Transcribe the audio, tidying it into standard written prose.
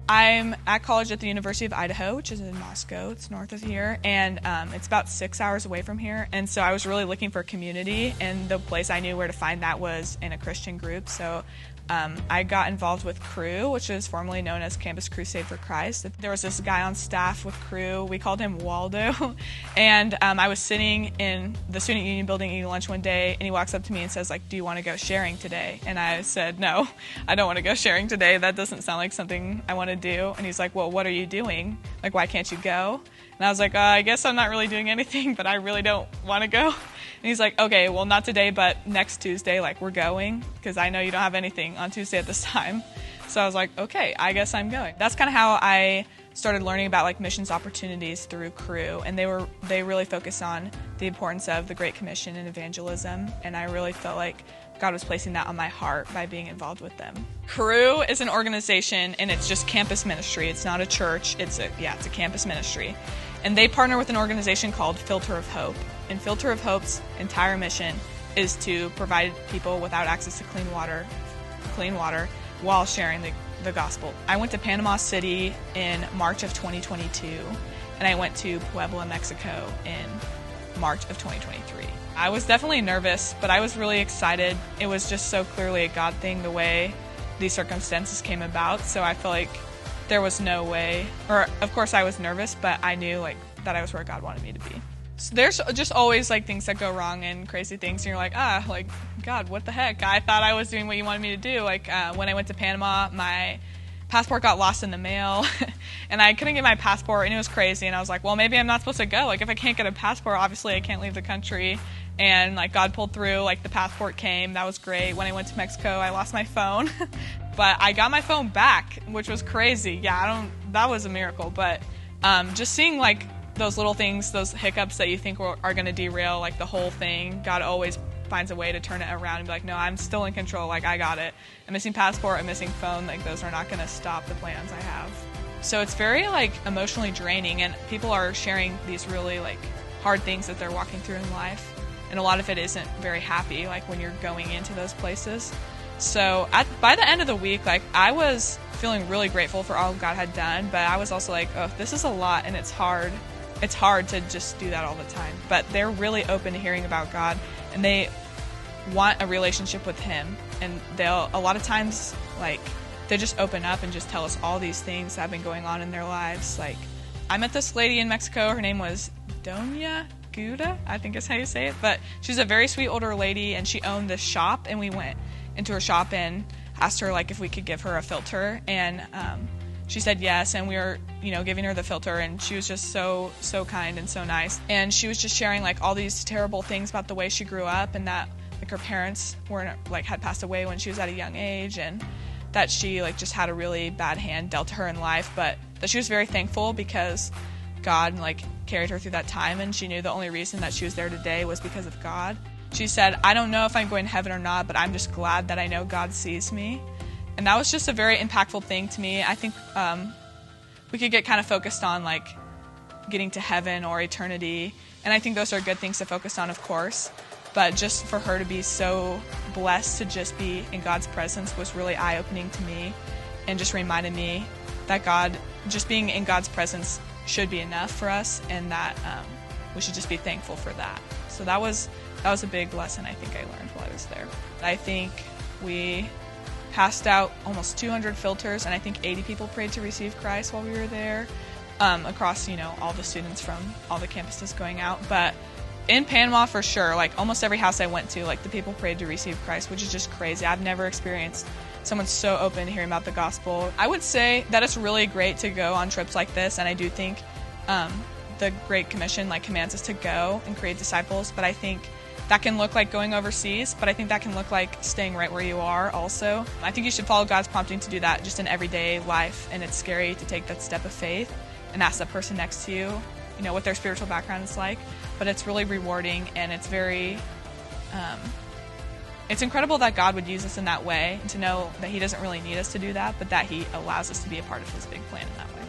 I'm at college at the University of Idaho, which is in Moscow. It's north of here, and it's about 6 hours away from here. And so I was really looking for community, and the place I knew where to find that was in a Christian group. So I got involved with Cru, which is formerly known as Campus Crusade for Christ. There was this guy on staff with Cru. We called him Waldo. And I was sitting in the student union building eating lunch one day, and he walks up to me and says, like, "Do you want to go sharing today?" And I said, "No, I don't want to go sharing today. That doesn't sound like something I want to do." And he's like, "Well, what are you doing? Like, why can't you go?" And I was like, I guess I'm not really doing anything, but I really don't want to go. And he's like, "Okay, well, not today, but next Tuesday, like, we're going, because I know you don't have anything on Tuesday at this time." So I was like, okay, I guess I'm going. That's kind of how I started learning about, like, missions opportunities through Cru, and they really focus on the importance of the Great Commission and evangelism, and I really felt like God was placing that on my heart by being involved with them. Cru is an organization, and it's just campus ministry. It's not a church. It's a campus ministry. And they partner with an organization called Filter of Hope. And Filter of Hope's entire mission is to provide people without access to clean water while sharing the gospel. I went to Panama City in March of 2022, and I went to Puebla, Mexico in March of 2023. I was definitely nervous, but I was really excited. It was just so clearly a God thing, the way these circumstances came about, so I felt like there was no way, or of course I was nervous, but I knew like that I was where God wanted me to be. So there's just always like things that go wrong and crazy things, and you're like, like, God, what the heck? I thought I was doing what you wanted me to do. Like when I went to Panama, my passport got lost in the mail, and I couldn't get my passport, and it was crazy, and I was like, well, maybe I'm not supposed to go. Like, if I can't get a passport, obviously I can't leave the country, and like God pulled through, like the passport came, that was great. When I went to Mexico, I lost my phone, but I got my phone back, which was crazy. That was a miracle, but just seeing like those little things, those hiccups that you think are going to derail like the whole thing, God always finds a way to turn it around and be like, no, I'm still in control, like I got it. A missing passport, a missing phone, like those are not going to stop the plans I have. So it's very like emotionally draining, and people are sharing these really like hard things that they're walking through in life, and a lot of it isn't very happy, like when you're going into those places. So by the end of the week, like I was feeling really grateful for all God had done, but I was also like, oh, this is a lot, and it's hard. It's hard to just do that all the time. But they're really open to hearing about God, and they want a relationship with Him. And a lot of times, like, they just open up and just tell us all these things that have been going on in their lives. Like, I met this lady in Mexico. Her name was Doña Guda, I think is how you say it. But she's a very sweet older lady, and she owned this shop. And we went into her shop and asked her, like, if we could give her a filter. And she said yes, and we were, giving her the filter, and she was just so kind and so nice. And she was just sharing like all these terrible things about the way she grew up, and that like her parents had passed away when she was at a young age, and that she like just had a really bad hand dealt to her in life, but that she was very thankful because God like carried her through that time, and she knew the only reason that she was there today was because of God. She said, "I don't know if I'm going to heaven or not, but I'm just glad that I know God sees me." And that was just a very impactful thing to me. I think we could get kind of focused on like getting to heaven or eternity, and I think those are good things to focus on, of course. But just for her to be so blessed to just be in God's presence was really eye-opening to me, and just reminded me that just being in God's presence should be enough for us, and that we should just be thankful for that. So that was a big lesson I think I learned while I was there. I think we passed out almost 200 filters, and I think 80 people prayed to receive Christ while we were there, across, all the students from all the campuses going out. But in Panama, for sure, like almost every house I went to, like the people prayed to receive Christ, which is just crazy. I've never experienced someone so open to hearing about the gospel. I would say that it's really great to go on trips like this, and I do think the Great Commission like commands us to go and create disciples, but I think that can look like going overseas, but I think that can look like staying right where you are also. I think you should follow God's prompting to do that just in everyday life, and it's scary to take that step of faith and ask that person next to you, what their spiritual background is like, but it's really rewarding, and it's very, it's incredible that God would use us in that way, and to know that He doesn't really need us to do that, but that He allows us to be a part of His big plan in that way.